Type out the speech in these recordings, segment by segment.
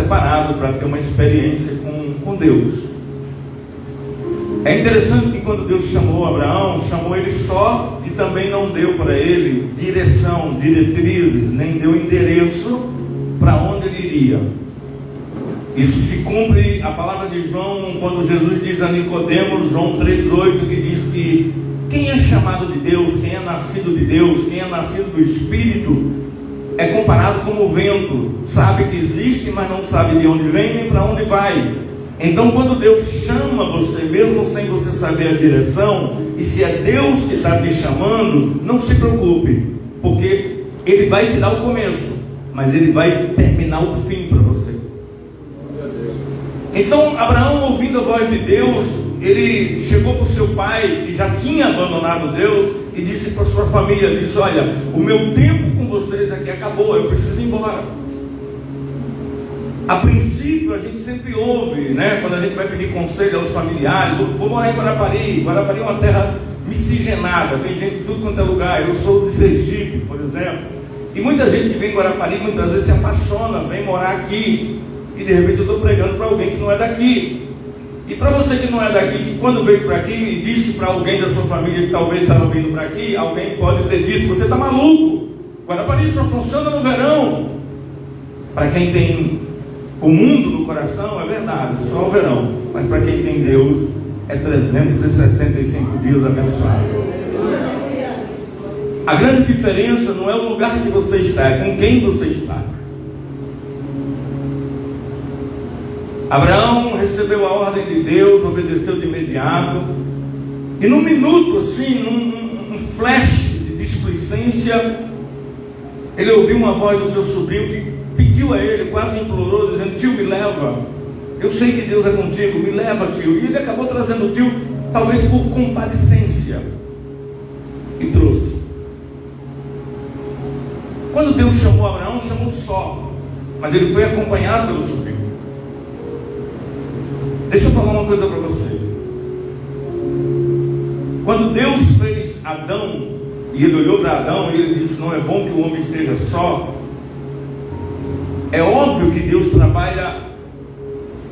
separado para ter uma experiência com Deus. É interessante que quando Deus chamou Abraão, chamou ele só e também não deu para ele direção, diretrizes, nem deu endereço para onde ele iria. Isso se cumpre a palavra de João, quando Jesus diz a Nicodemos, João 3,8, que diz que quem é chamado de Deus, quem é nascido de Deus, quem é nascido do Espírito, é comparado como o vento, sabe que existe, mas não sabe de onde vem nem para onde vai. Então quando Deus chama você, mesmo sem você saber a direção, e se é Deus que está te chamando, não se preocupe, porque Ele vai te dar o começo, mas Ele vai terminar o fim para você. Então Abraão, ouvindo a voz de Deus, ele chegou para o seu pai, que já tinha abandonado Deus, e disse para a sua família, disse: olha, o meu tempo com vocês aqui acabou, eu preciso ir embora. A princípio a gente sempre ouve, né, quando a gente vai pedir conselho aos familiares: vou morar em Guarapari. Guarapari é uma terra miscigenada, tem gente de tudo quanto é lugar. Eu sou de Sergipe, por exemplo, e muita gente que vem em Guarapari muitas vezes se apaixona, vem morar aqui, e de repente eu estou pregando para alguém que não é daqui. E para você que não é daqui, que quando veio para aqui e disse para alguém da sua família que talvez estava vindo para aqui, alguém pode ter dito: você está maluco, Guarapari só funciona no verão. Para quem tem o mundo no coração, é verdade, só o verão. Mas para quem tem Deus, é 365 dias abençoados. A grande diferença não é o lugar que você está, é com quem você está. Abraão recebeu a ordem de Deus, obedeceu de imediato, e num minuto assim, num flash de displicência, ele ouviu uma voz do seu sobrinho que pediu a ele, quase implorou, dizendo: tio, me leva, eu sei que Deus é contigo, me leva, tio. E ele acabou trazendo o tio, talvez por compadecência, e trouxe. Quando Deus chamou Abraão, chamou só, mas ele foi acompanhado pelo sobrinho. Deixa eu falar uma coisa para você. Quando Deus fez Adão, e ele olhou para Adão e ele disse: não é bom que o homem esteja só. É óbvio que Deus trabalha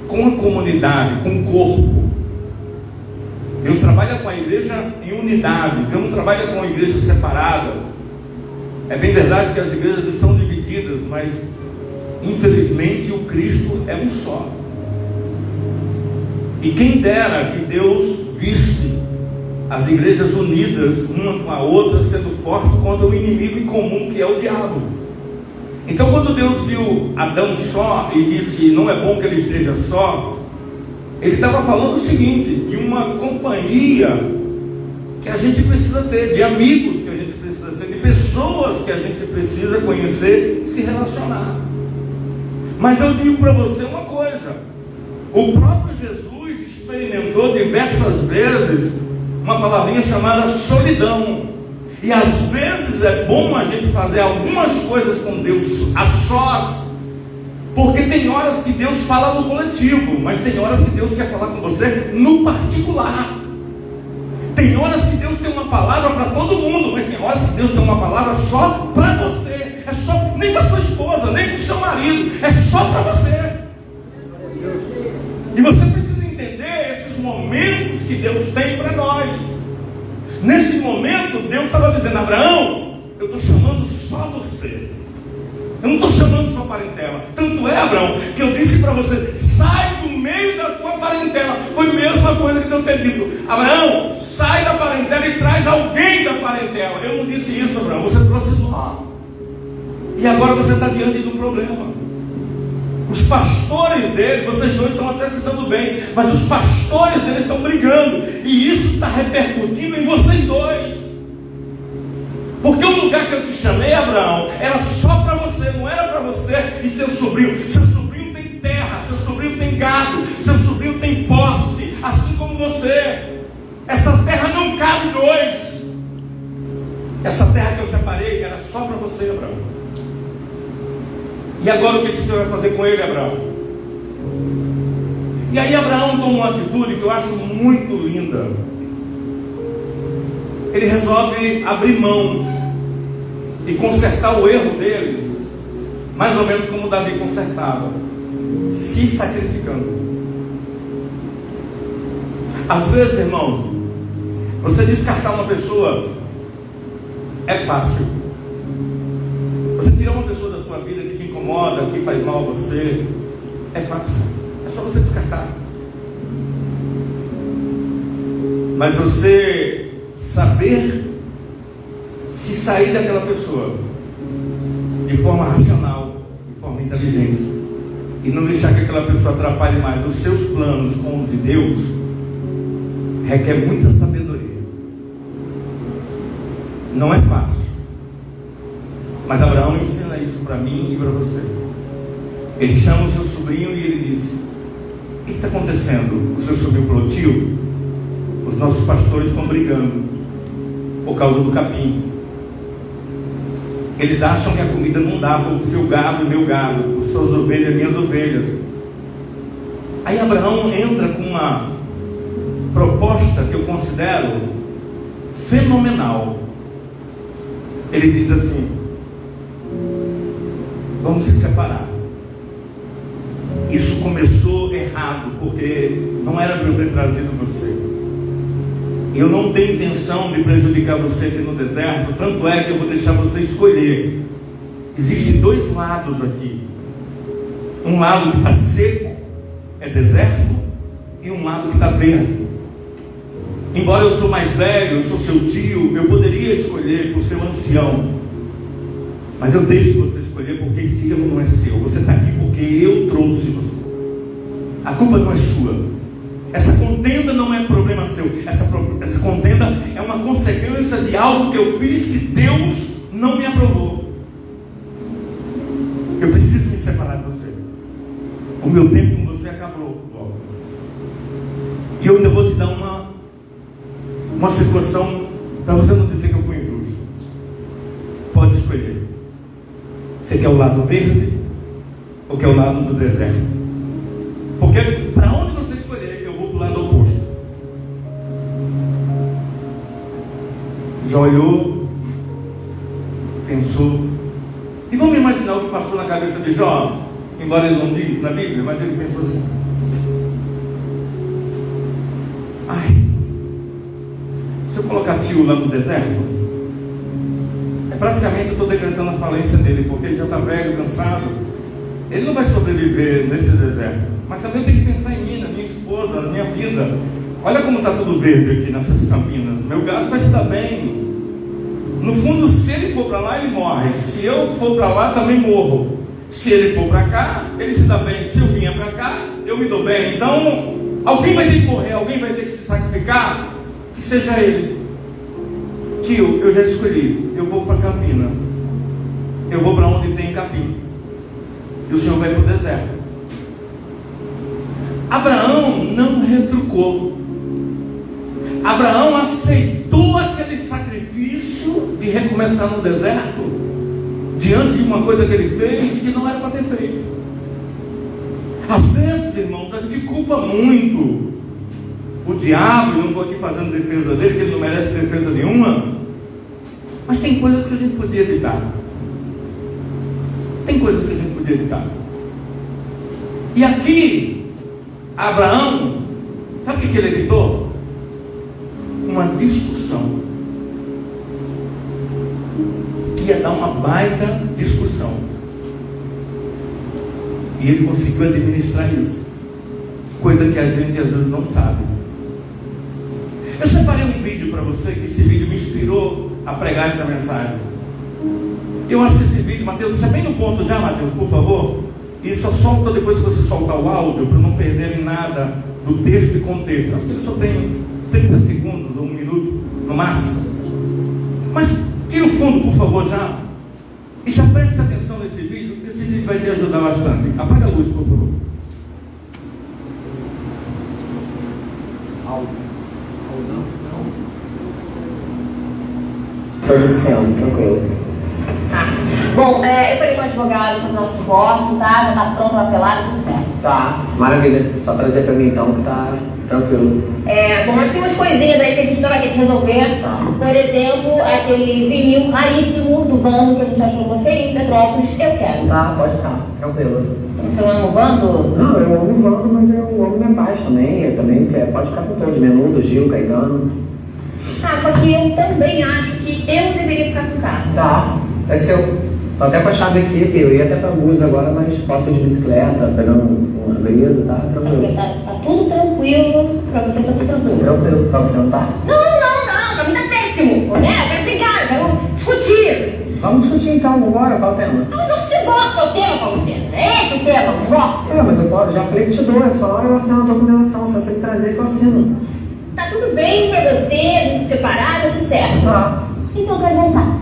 com a comunidade, com o corpo. Deus trabalha com a igreja em unidade. Deus não trabalha com a igreja separada. É bem verdade que as igrejas estão divididas, mas infelizmente o Cristo é um só. E quem dera que Deus visse as igrejas unidas, uma com a outra, sendo forte contra o inimigo em comum, que é o diabo. Então quando Deus viu Adão só e disse: não é bom que ele esteja só, ele estava falando o seguinte: de uma companhia que a gente precisa ter, de amigos que a gente precisa ter, de pessoas que a gente precisa conhecer e se relacionar. Mas eu digo para você uma coisa: o próprio Jesus experimentou diversas vezes uma palavrinha chamada solidão. E às vezes é bom a gente fazer algumas coisas com Deus a sós, porque tem horas que Deus fala no coletivo, mas tem horas que Deus quer falar com você no particular. Tem horas que Deus tem uma palavra para todo mundo, mas tem horas que Deus tem uma palavra só para você. É só, nem para sua esposa, nem para o seu marido, é só para você. E você precisa entender esses momentos que Deus tem para nós. Nesse momento, Deus estava dizendo: Abraão, eu estou chamando só você. Eu não estou chamando sua parentela. Tanto é, Abraão, que eu disse para você: sai do meio da tua parentela. Foi a mesma coisa que Deus ter dito: Abraão, sai da parentela e traz alguém da parentela. Eu não disse isso, Abraão, você trouxe Ló. E agora você está diante do problema. Os pastores dele, vocês dois estão até se dando bem, mas os pastores dele estão brigando, e isso está repercutindo em vocês dois. Porque o lugar que eu te chamei, Abraão, era só para você, não era para você e seu sobrinho. Seu sobrinho tem terra, seu sobrinho tem gado, seu sobrinho tem posse, assim como você. Essa terra não cabe dois. Essa terra que eu separei era só para você, Abraão. E agora o que você vai fazer com ele, Abraão? E aí Abraão toma uma atitude que eu acho muito linda. Ele resolve abrir mão e consertar o erro dele, mais ou menos como Davi consertava. se sacrificando. Às vezes, irmão, você descartar uma pessoa é fácil. Você tirar uma pessoa da sua vida que te incomoda, que faz mal a você, é fácil. É só você descartar. Mas você saber se sair daquela pessoa de forma racional, de forma inteligente, e não deixar que aquela pessoa atrapalhe mais os seus planos com os de Deus, requer muita sabedoria. Não é fácil. Mas Abraão ensina isso para mim e para você. Ele chama o seu sobrinho e ele diz: o que está acontecendo? O seu sobrinho falou: tio, os nossos pastores estão brigando por causa do capim. Eles acham que a comida não dá para o seu gado e meu gado, as suas ovelhas e minhas ovelhas. Aí Abraão entra com uma proposta que eu considero fenomenal. Ele diz assim: vamos se separar. Isso começou errado, porque não era para eu ter trazido você. Eu não tenho intenção de prejudicar você aqui no deserto. Tanto é que eu vou deixar você escolher. Existem dois lados aqui. Um lado que está seco, é deserto, e um lado que está verde. Embora eu sou mais velho, eu sou seu tio, eu poderia escolher por ser um ancião. Mas eu deixo você escolher, porque esse erro não é seu. Você está aqui porque eu trouxe você. A culpa não é sua. Essa contenda não é problema seu. Essa contenda é uma consequência de algo que eu fiz que Deus não me aprovou. Eu preciso me separar de você. O meu tempo com você acabou. E eu ainda vou te dar uma situação para você não dizer que eu fui injusto. Pode escolher. Você quer o lado verde ou quer o lado do deserto? Porque para onde você escolher, eu vou para o lado oposto. Já olhou, pensou, e vamos imaginar o que passou na cabeça de Jó, embora ele não diz na Bíblia, mas ele pensou assim: ai, se eu colocar tio lá no deserto, praticamente eu estou decretando a falência dele, porque ele já está velho, cansado. Ele não vai sobreviver nesse deserto. Mas também tem que pensar em mim, na minha esposa, na minha vida. Olha como está tudo verde aqui nessas campinas. Meu gado vai se dar bem. No fundo, se ele for para lá, ele morre. Se eu for para lá, também morro. Se ele for para cá, ele se dá bem. Se eu vier para cá, eu me dou bem. Então, alguém vai ter que morrer, alguém vai ter que se sacrificar. Que seja ele. Tio, eu já escolhi. Eu vou para Campina. Eu vou para onde tem capim. E o senhor vai para o deserto. Abraão não retrucou. Abraão aceitou aquele sacrifício de recomeçar no deserto, diante de uma coisa que ele fez que não era para ter feito. Às vezes, irmãos, a gente culpa muito o diabo, e não estou aqui fazendo defesa dele, que ele não merece defesa nenhuma, mas tem coisas que a gente podia evitar. Tem coisas que a gente podia evitar. E aqui, Abraão, sabe o que ele evitou? Uma discussão. Ia dar uma baita discussão. E ele conseguiu administrar isso. Coisa que a gente às vezes não sabe. Eu separei um vídeo para você, que esse vídeo me inspirou a pregar essa mensagem. Eu acho que esse vídeo, Mateus, deixa bem no ponto já, Mateus, por favor. E só solta depois que você soltar o áudio, para não perderem nada do texto e contexto. Acho que ele só tem 30 segundos ou 1 minuto no máximo. Mas tira o fundo, por favor, já. E já preste atenção nesse vídeo, porque esse vídeo vai te ajudar bastante. Apaga a luz, por favor. Áudio. Tranquilo. Tá. Bom, eu falei com o advogado sobre o nosso divórcio, tá? Já tá pronto o papelado, tudo certo. Tá, maravilha. Só trazer pra mim então que tá tranquilo. Bom, mas tem umas coisinhas aí que a gente ainda vai ter que resolver. Tá. Por exemplo, aquele vinil raríssimo do Vando que a gente achou numa feirinha em Petrópolis. Eu quero. Tá, pode ficar, tranquilo. Você não ama o Vando? Não, eu amo o Vando, mas eu amo minha paz também. Eu também quero, pode ficar com todos, Menudo, Gil, Caetano. Só que eu também acho que eu deveria ficar com o carro. Tá, é seu. Tô até com a chave aqui, eu ia até pra Musa agora, mas posso ir de bicicleta, pegando uma brisa, tá? Tranquilo. Porque tá tudo tranquilo, pra você tá tudo tranquilo. Tranquilo, pra você não tá? Não, pra mim tá péssimo, né? Eu quero brigar, eu quero discutir. Vamos discutir então, vambora, qual o tema? Não se gosta o tema, Paulo César. É esse o tema, o divórcio. Mas eu já falei que te dou, é só eu assino a documentação, só você trazer que eu assino. Tá tudo bem pra você, a gente se separar, tá tudo certo. Tá. Então eu quero voltar.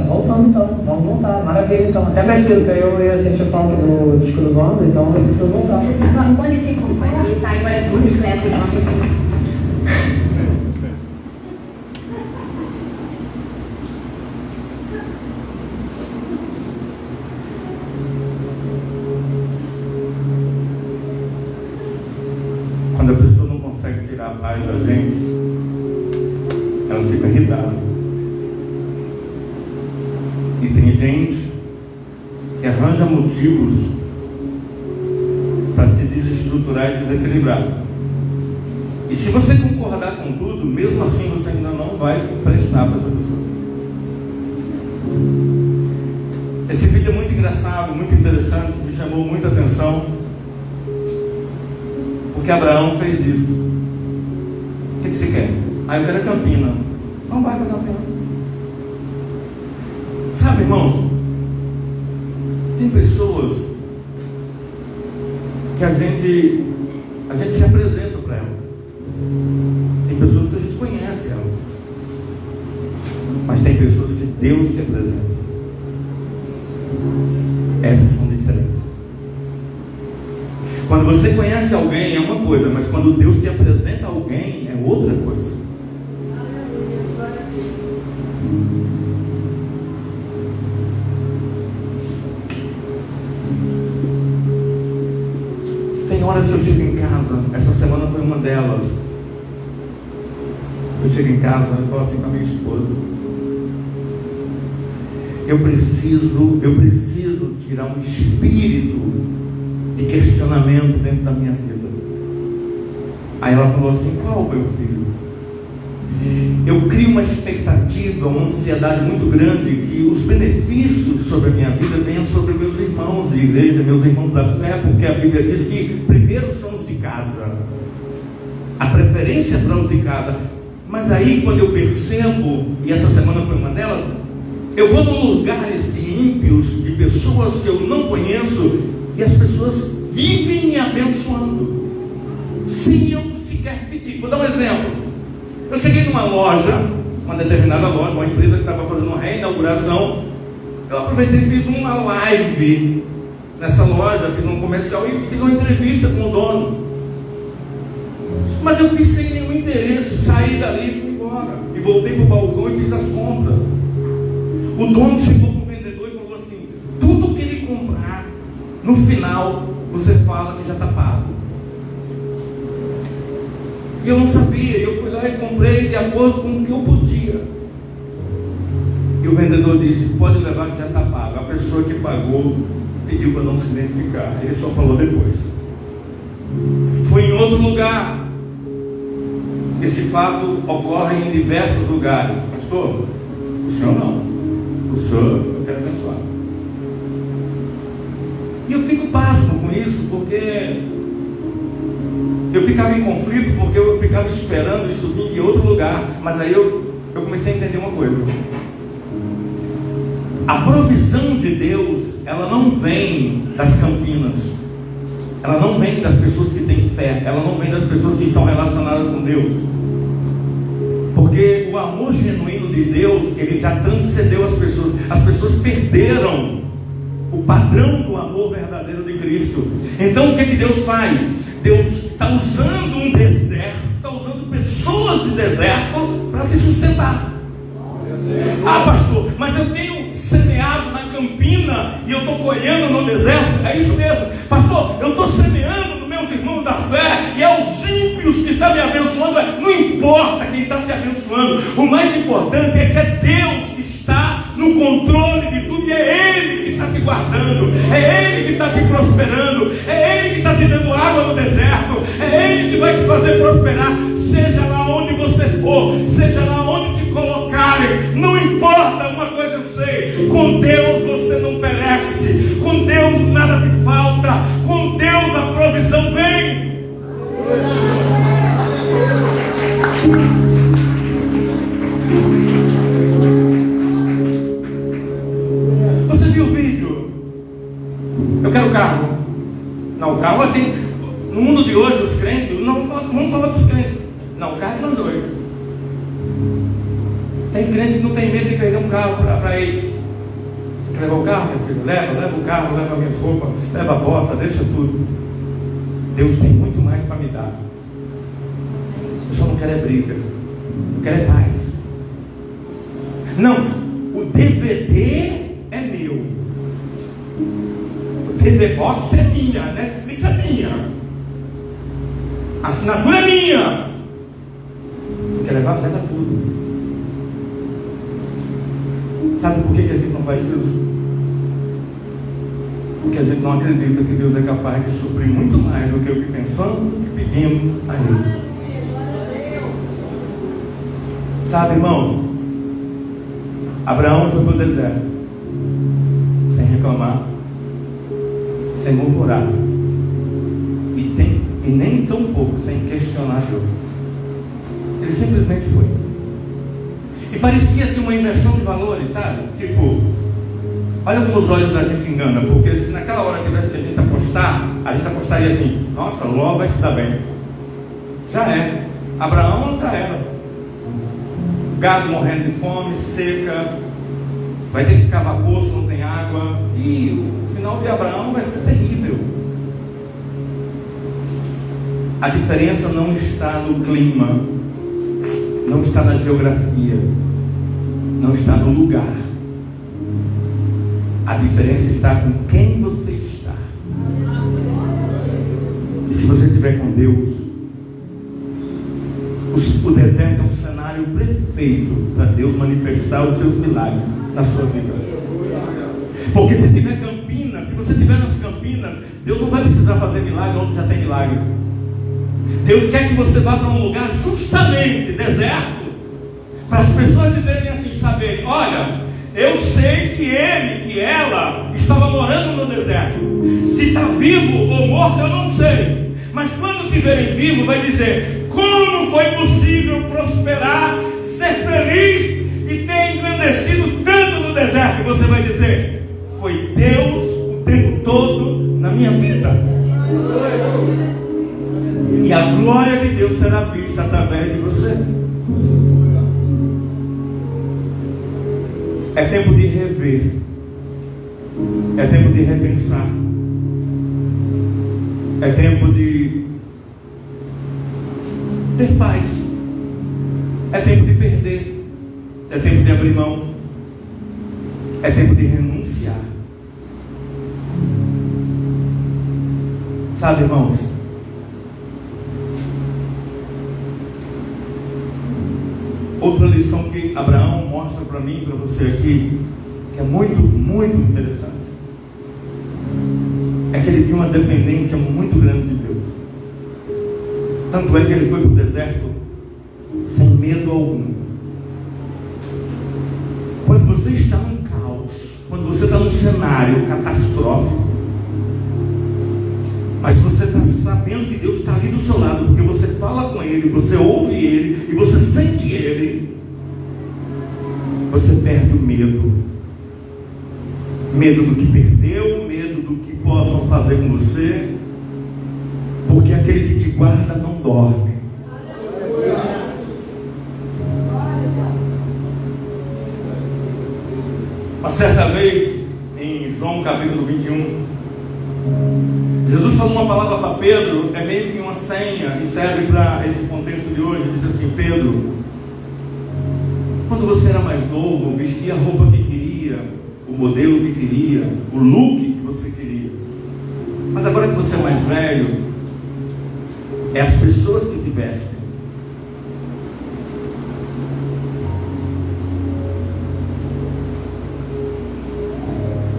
Voltando então, vamos voltar, maravilha então. Até mais filho, que eu ia sentir falta do escrevando, então eu prefiro voltar. Você pode se acompanhar, tá? E parece uma bicicleta já. Quando a pessoa não consegue tirar a paz da gente, ela fica irritada. E tem gente que arranja motivos para te desestruturar e desequilibrar. E se você concordar com tudo, mesmo assim você ainda não vai prestar para essa pessoa. Esse vídeo é muito engraçado, muito interessante, me chamou muita atenção. Porque Abraão fez isso. O que você quer? Eu quero a Campina. Então vai para Campina. Sabe, irmãos, tem pessoas que a gente se apresenta para elas. Tem pessoas que a gente conhece elas. Mas tem pessoas que Deus te apresenta. Essas são diferentes. Quando você conhece alguém é uma coisa, mas quando Deus te apresenta alguém é outra coisa. Tem horas que eu chego em casa, essa semana foi uma delas. Eu chego em casa e falo assim com a minha esposa: eu preciso tirar um espírito de questionamento dentro da minha vida. Aí ela falou assim: qual, meu filho? Eu crio uma expectativa, uma ansiedade muito grande que os benefícios sobre a minha vida venham sobre meus irmãos de igreja, meus irmãos da fé, porque a Bíblia diz que primeiro são os de casa, a preferência para os de casa. Mas aí quando eu percebo, e essa semana foi uma delas, eu vou em lugares de ímpios, de pessoas que eu não conheço, e as pessoas vivem me abençoando, sem eu sequer pedir. Vou dar um exemplo. Eu cheguei numa loja, uma determinada loja, uma empresa que estava fazendo uma reinauguração. Eu aproveitei e fiz uma live nessa loja, fiz um comercial e fiz uma entrevista com o dono. Mas eu fiz sem nenhum interesse, saí dali e fui embora. E voltei para o balcão e fiz as compras. O dono chegou para o vendedor e falou assim: tudo que ele comprar, no final, você fala que já está pago. E eu não sabia, eu fui lá e comprei de acordo com o que eu podia. E o vendedor disse: pode levar que já está pago. A pessoa que pagou pediu para não se identificar, ele só falou depois. Fui em outro lugar. Esse fato ocorre em diversos lugares. Pastor, o senhor não. O senhor, eu quero abençoar. E eu fico pasmo com isso, porque eu ficava em conflito, porque eu ficava esperando isso vir de outro lugar. Mas aí eu comecei a entender uma coisa: a provisão de Deus, ela não vem das Campinas, ela não vem das pessoas que têm fé, ela não vem das pessoas que estão relacionadas com Deus. Porque o amor genuíno de Deus, ele já transcendeu as pessoas. As pessoas perderam o padrão do amor verdadeiro de Cristo. Então o que Deus faz? Deus está usando um deserto, está usando pessoas de deserto para te sustentar. Ah, pastor, mas eu tenho semeado na Campina e eu estou colhendo no deserto. É isso mesmo, pastor, eu estou semeando meus irmãos da fé, e é os ímpios que estão me abençoando. Não importa quem está te abençoando, o mais importante é que é Deus que está no controle de tudo, e é Ele que está te guardando, é Ele que está te prosperando, é Ele que está te dando água no deserto, é Ele que vai te fazer prosperar, seja lá onde você for, seja lá onde te colocarem, não importa. Uma coisa eu sei: com Deus você não perece, com Deus nada te falta, com Deus a provisão vem. Você viu o vídeo? Eu quero carro. Não, o carro tem. No mundo de hoje, os crentes, não vamos falar dos crentes. Não, o carro é nós dois. Tem crente que não tem medo de perder um carro para eles. Você quer levar o carro, meu filho? Leva o carro, leva minhas roupas, leva a bota, deixa tudo. Deus tem muito mais para me dar. Eu só não quero é briga, eu quero é paz. Não, o DVD é meu, o TV Box é minha, a Netflix é minha, a assinatura é minha. Você quer levar? Leva tudo. Sabe por que a gente não faz isso? Porque a gente não acredita que Deus é capaz de suprir muito mais do que o que pensamos, do que pedimos a Ele. Sabe, irmãos, Abraão foi para o deserto sem reclamar, sem murmurar, e nem tão pouco sem questionar Deus. Ele simplesmente foi. E parecia assim uma inversão de valores, sabe? Tipo, olha como os olhos da gente enganam, porque se naquela hora tivesse que a gente apostaria assim: nossa, Ló vai se dar bem. Já é. Abraão já era. Gado morrendo de fome, seca, vai ter que cavar poço, não tem água, e o final de Abraão vai ser terrível. A diferença não está no clima, não está na geografia, não está no lugar. A diferença está com quem você está. E se você estiver com Deus, o deserto é um cenário perfeito para Deus manifestar os seus milagres na sua vida. Porque se tiver Campinas, se você estiver nas Campinas, Deus não vai precisar fazer milagre onde já tem milagre. Deus quer que você vá para um lugar justamente deserto, para as pessoas dizerem assim, saberem: olha, eu sei que ele, que ela estava morando no deserto. Se está vivo ou morto eu não sei, mas quando estiverem vivo vai dizer: como foi possível prosperar, ser feliz e ter engrandecido tanto no deserto? E você vai dizer: foi Deus o tempo todo na minha vida. E a glória de Deus será vista através de você. É tempo de rever, é tempo de repensar, é tempo de ter paz, é tempo de perder, é tempo de abrir mão, é tempo de renunciar. Sabe, irmãos, outra lição que Abraão mostra para mim e para você aqui, que é muito, muito interessante, é que ele tinha uma dependência muito grande de Deus. Tanto é que ele foi para o deserto sem medo algum. Quando você está num caos, quando você está num cenário catastrófico, mas você está sabendo que Deus está ali do seu lado, porque você fala com Ele, você ouve Ele e você sente Ele, você perde o medo. Medo do que perdeu, medo do que possam fazer com você, porque aquele que te guarda não dorme. Uma certa vez, em João capítulo 21, Jesus falou uma palavra para Pedro, é meio que uma senha, e serve para esse contexto de hoje. Diz assim: Pedro, quando você era mais novo, vestia a roupa que queria, o modelo que queria, o look que você queria. Mas agora que você é mais velho, é as pessoas que te vestem.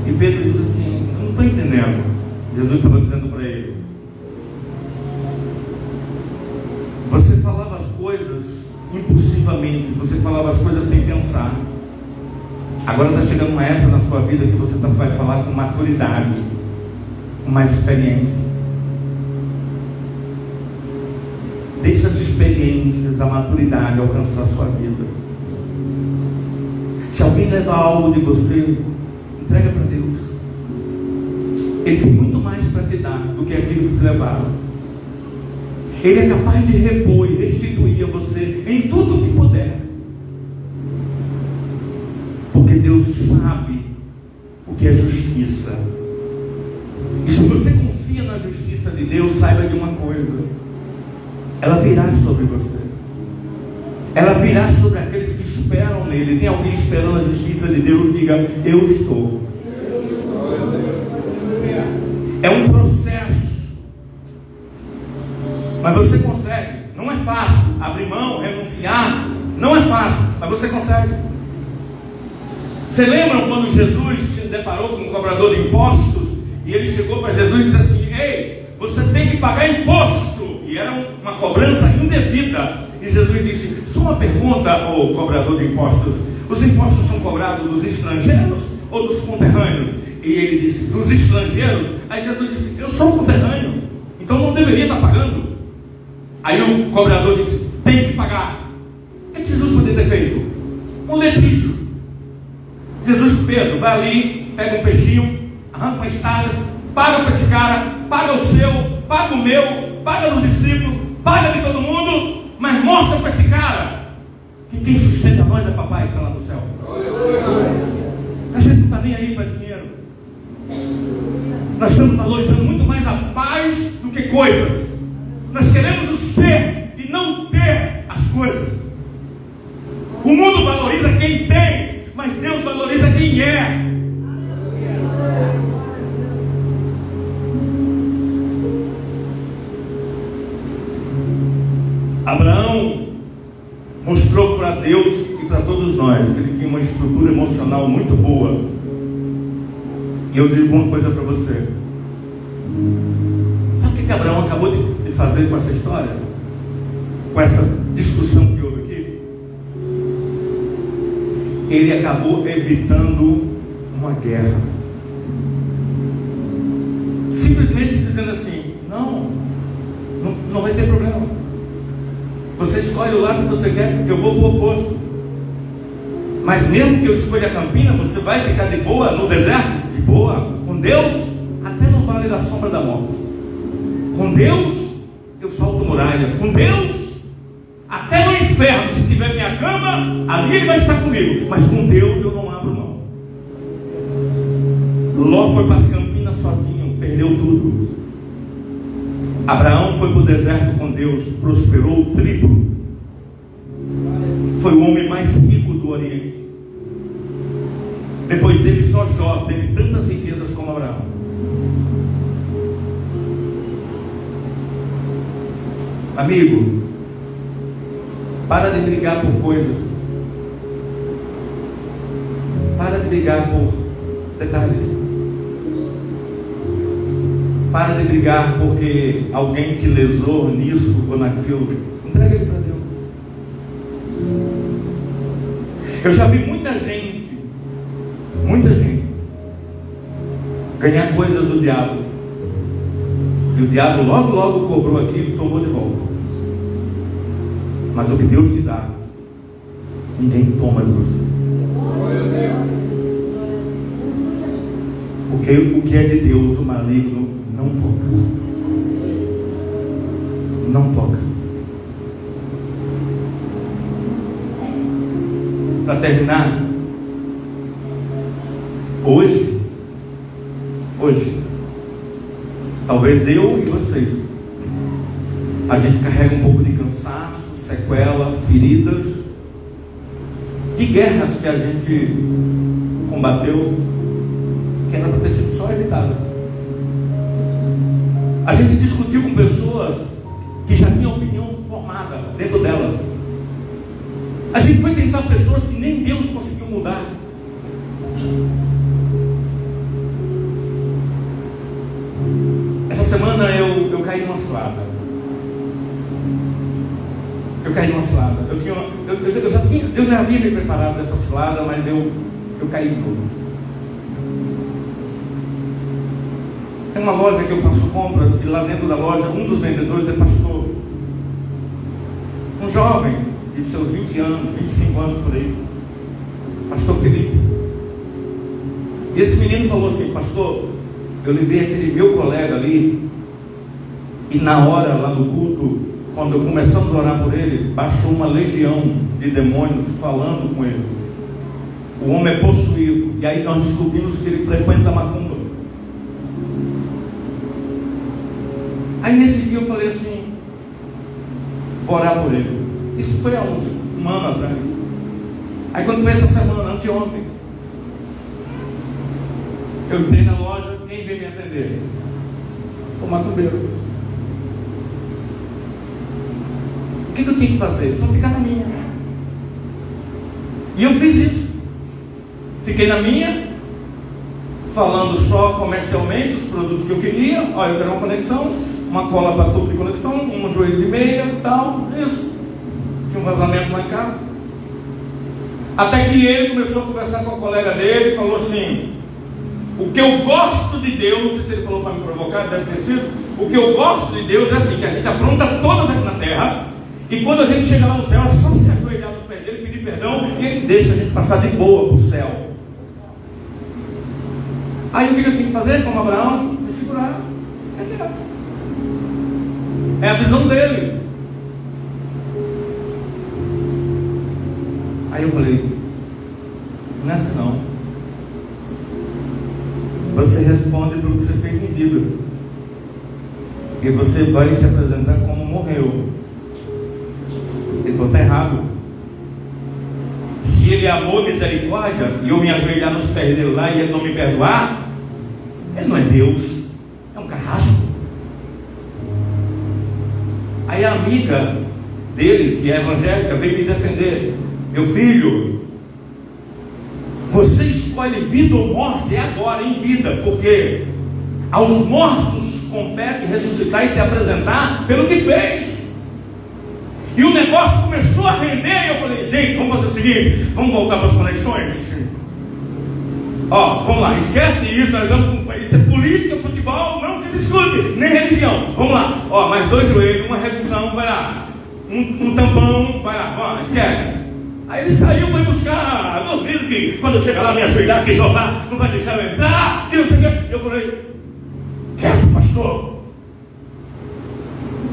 E Pedro diz assim: eu não estou entendendo. Jesus estava dizendo para ele: você falava as coisas impulsivamente, você falava as coisas sem pensar. Agora está chegando uma época na sua vida que você vai falar com maturidade, com mais experiência. Deixa as experiências, a maturidade alcançar a sua vida. Se alguém levar algo de você, entrega para Deus. Ele tem muito mais para te dar do que aquilo que te levaram. Ele é capaz de repor e restituir a você em tudo que puder. Porque Deus sabe o que é justiça. E se você confia na justiça de Deus, saiba de uma coisa: ela virá sobre você. Ela virá sobre aqueles que esperam nele. Tem alguém esperando a justiça de Deus? Diga: eu estou. É um processo, mas você consegue. Não é fácil abrir mão, renunciar. Não é fácil, mas você consegue. Você lembra quando Jesus se deparou com um cobrador de impostos e ele chegou para Jesus e disse assim: ei, você tem que pagar imposto. E era uma cobrança indevida. E Jesus disse: só uma pergunta, ô cobrador de impostos: os impostos são cobrados dos estrangeiros ou dos conterrâneos? E ele disse: dos estrangeiros. Aí Jesus disse: eu sou um conterrâneo, então não deveria estar pagando. Aí o cobrador disse: tem que pagar. O que Jesus poderia ter feito? Um litígio. Jesus: Pedro, vai ali, pega um peixinho, arranca uma estátua, paga para esse cara, paga o seu, paga o meu, paga do discípulo, paga de todo mundo, mas mostra para esse cara que quem sustenta nós é papai que está lá no céu. A gente não está nem aí para dinheiro. Nós estamos valorizando muito mais a paz do que coisas. Nós queremos o ser e não ter as coisas. O mundo valoriza quem tem, mas Deus valoriza quem é. Abraão mostrou para Deus e para todos nós que ele tinha uma estrutura emocional muito boa. E eu digo uma coisa para você: sabe o que Abraão acabou de fazer com essa história? Com essa discussão que houve aqui? Ele acabou evitando uma guerra. Simplesmente dizendo assim: não vai ter problema. Você escolhe o lado que você quer, eu vou para o oposto. Mas mesmo que eu escolha a Campina, você vai ficar de boa no deserto? De boa, com Deus, até no vale da sombra da morte. Com Deus, eu salto muralhas. Com Deus, até no inferno, se tiver minha cama, ali Ele vai estar comigo. Mas com Deus eu não abro mão. Ló foi para as Campinas sozinho, perdeu tudo. Abraão foi para o deserto com Deus, prosperou o triplo. Foi o homem mais rico do Oriente. Depois dele só Jó teve tantas riquezas como Abraão. Amigo, para de brigar por coisas. Para de brigar por detalhes. Para de brigar porque alguém te lesou nisso ou naquilo. Entrega ele para Deus. Eu já vi muita gente ganhar coisas do diabo. E o diabo logo cobrou aquilo e tomou de volta. Mas o que Deus te dá, ninguém toma de você. Porque o que é de Deus, o maligno não toca. Não toca. Para terminar, hoje, talvez eu e vocês, a gente carrega um pouco de cansaço, sequela, feridas, de guerras que a gente combateu, que era para ter sido só evitada. A gente discutiu com pessoas que já tinham opinião formada dentro delas. A gente foi tentar pessoas que nem Deus conseguiu mudar. Essa semana eu caí numa cilada. Deus já havia me preparado dessa cilada, mas eu caí de novo. Tem uma loja que eu faço compras e lá dentro da loja um dos vendedores é pastor. Um jovem de seus 20 anos, 25 anos por aí. Pastor Felipe. E esse menino falou assim: pastor, eu levei aquele meu colega ali e na hora lá no culto, quando começamos a orar por ele, baixou uma legião de demônios falando com ele. O homem é possuído. E aí nós descobrimos que ele frequenta a macumba. Aí nesse dia eu falei assim: vou orar por ele. Isso foi há um ano atrás. Aí quando foi essa semana, anteontem, eu entrei na loja, quem veio me atender? O macumbeiro. O que eu tinha que fazer? Só ficar na minha. E eu fiz isso. Fiquei na minha, falando só comercialmente os produtos que eu queria. Olha, eu quero uma conexão, uma cola para tubo de conexão, um joelho de meia e tal, isso. Tinha um vazamento lá em casa. Até que ele começou a conversar com a colega dele e falou assim: o que eu gosto de Deus, não sei se ele falou para me provocar, deve ter sido, o que eu gosto de Deus é assim, que a gente apronta todas aqui na terra, e quando a gente chega lá no céu, é só se ajoelhar nos pés dele, pedir perdão, e ele deixa a gente passar de boa para o céu. Aí o que eu tinha que fazer, como Abraão? Me segurar, ficar quieto. É a visão dele. Aí eu falei: não é assim não. Você responde pelo que você fez em vida, e você vai se apresentar como morreu. Ele falou: está errado. Se ele amou misericórdia e eu me ajoelhar nos pés dele lá e ele não me perdoar, ele não é Deus, é um carrasco. Aí a amiga dele, que é evangélica, veio me defender: meu filho, você escolhe vida ou morte, é agora, em vida, porque aos mortos compete ressuscitar e se apresentar pelo que fez. E o negócio começou a render, e eu falei: gente, vamos fazer o seguinte, vamos voltar para as conexões. Ó, vamos lá, esquece isso, nós vamos para um país, é política, futebol, não se discute, nem religião. Vamos lá, ó, mais 2 joelhos, uma redução, vai lá, um tampão, vai lá, ó, esquece. Aí ele saiu, foi buscar, duvido que quando eu chegar lá me ajoelhar, que Jeová não vai deixar eu entrar, que não sei o que. Eu falei: quieto, pastor,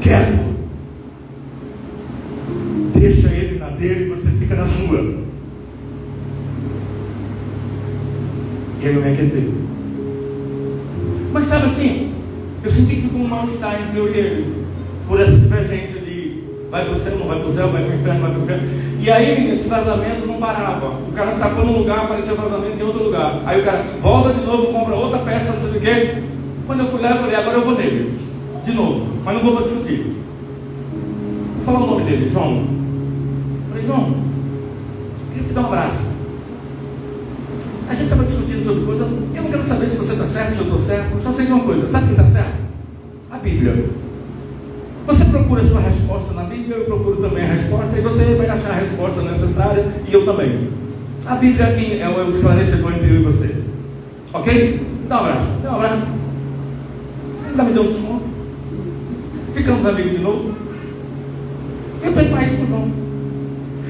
quieto. Deixa ele na dele e você fica na sua. E aí eu me aquietei. Mas sabe assim, eu senti que ficou um mal-estar entre eu e ele, por essa divergência de vai para o céu, não vai para o céu, vai para o inferno, vai para o inferno. E aí esse vazamento não parava. O cara tapou num lugar, apareceu vazamento em outro lugar. Aí o cara volta de novo, compra outra peça, não sei o quê. Quando eu fui lá, eu falei: agora eu vou nele de novo, mas não vou para discutir. Vou falar o nome dele, João. Eu falei: João, eu queria te dar um abraço. A gente estava discutindo sobre coisa. Eu não quero saber se você está certo, se eu estou certo. Eu só sei de uma coisa: sabe quem está certo? A Bíblia. Você procura a sua resposta na Bíblia, eu procuro também a resposta, e você vai achar a resposta necessária, e eu também. A Bíblia é quem é o esclarecedor entre eu e você. Ok? Dá um abraço. Dá um abraço. Ainda me deu um desconto. Ficamos amigos de novo. Eu tenho paz com o João.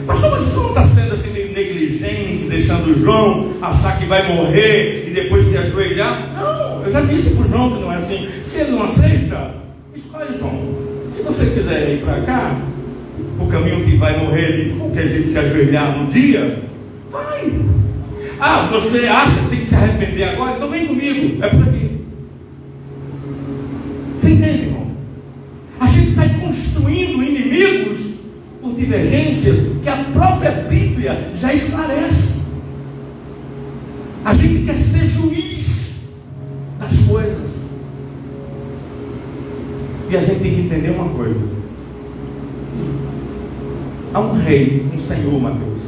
Pastor, mas isso não está sendo assim meio negligente, deixando o João achar que vai morrer e depois se ajoelhar? Não, eu já disse para o João que não é assim. Se ele não aceita, escolhe, João. Se você quiser ir para cá, o caminho que vai morrer de qualquer jeito se ajoelhar no dia, vai. Ah, você acha que tem que se arrepender agora? Então vem comigo, é por aqui. Você entende, irmão? A gente sai construindo inimigos por divergências que a própria Bíblia já esclarece. A gente quer ser juiz das coisas. E a gente tem que entender uma coisa: Há um rei, um senhor, Mateus,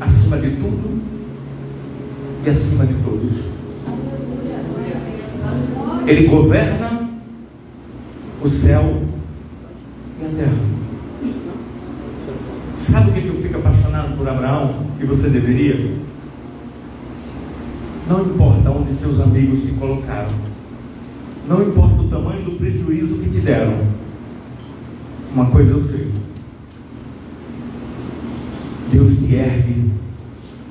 acima de tudo e acima de todos. Ele governa o céu e a terra. Sabe o que eu fico apaixonado por Abraão? E você deveria? Não importa onde seus amigos te colocaram, não importa o tamanho do prejuízo que te deram, uma coisa eu sei: Deus te ergue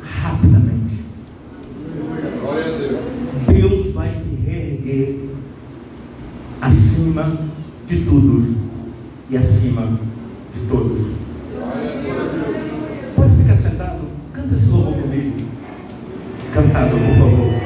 rapidamente. Deus vai te reerguer acima de tudo e acima de todos. Pode ficar sentado, canta esse louvor comigo. Cantado, por favor.